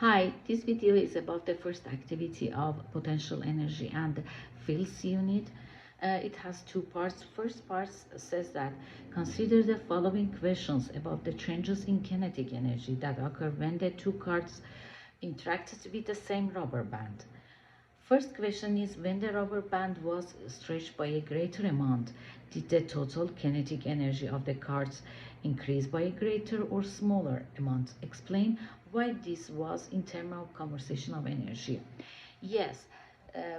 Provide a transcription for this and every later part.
Hi, this video is about the first activity of potential energy and fields unit. It has two parts. First part says that consider the following questions about the changes in kinetic energy that occur when the two cards interacted with the same rubber band. First question is, when the rubber band was stretched by a greater amount, did the total kinetic energy of the cards increase by a greater or smaller amount? Explain why this was in terms of conservation of energy. Yes,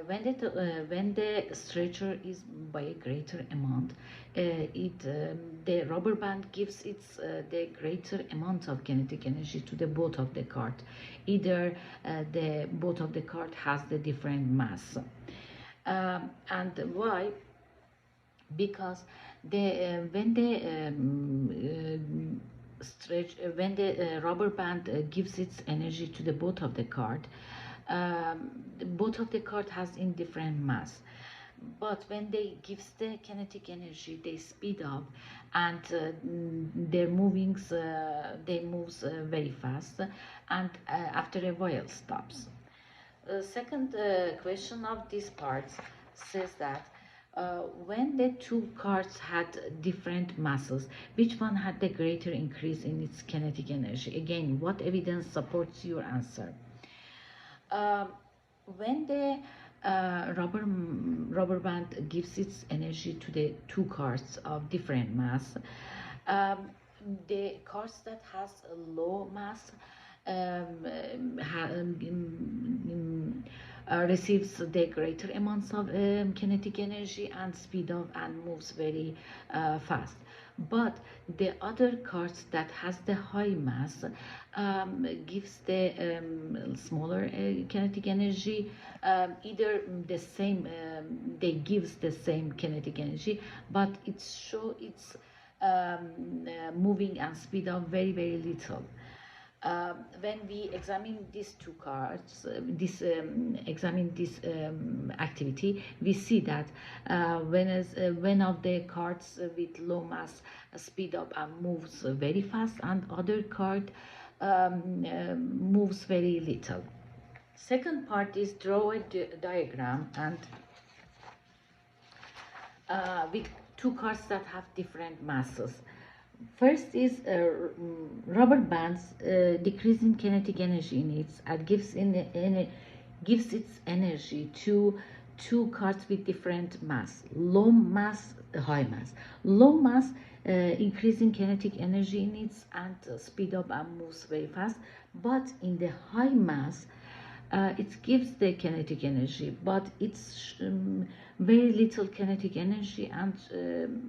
when the stretcher is by a greater amount, the rubber band gives the greater amount of kinetic energy to the both of the card. Either the both of the card has the different mass, and why? Because when the rubber band gives its energy to the both of the card, both of the card has in different mass, but when they gives the kinetic energy, they speed up, and their movings they moves very fast, and after a while stops. Second question of this part says that when the two cards had different masses, which one had the greater increase in its kinetic energy? Again, what evidence supports your answer? When the rubber band gives its energy to the two cards of different mass, the cards that has a low mass receives the greater amounts of kinetic energy and speed up and moves very fast. But the other cards that has the high mass gives the smaller kinetic energy. Either the same, they gives the same kinetic energy, but it's moving and speed up very little. When we examine these two cards, examine this activity, we see that when of the cards with low mass speed up and moves very fast, and other card moves very little. Second part is draw a diagram and with two cards that have different masses. First is rubber bands decreasing kinetic energy in it and gives its energy to two cards with different mass, low mass, high mass. Low mass increasing kinetic energy in it and speed up and moves very fast, but in the high mass it gives the kinetic energy, but it's very little kinetic energy and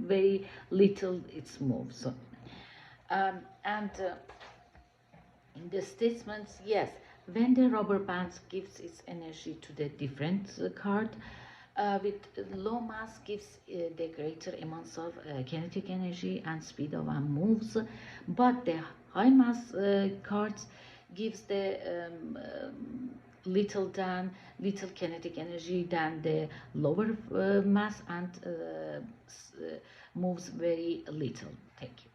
very little its moves. And in the statements, yes, when the rubber band gives its energy to the different card, with low mass gives the greater amounts of kinetic energy and speed of and moves, but the high mass cards gives the little kinetic energy than the lower mass and moves very little. Thank you.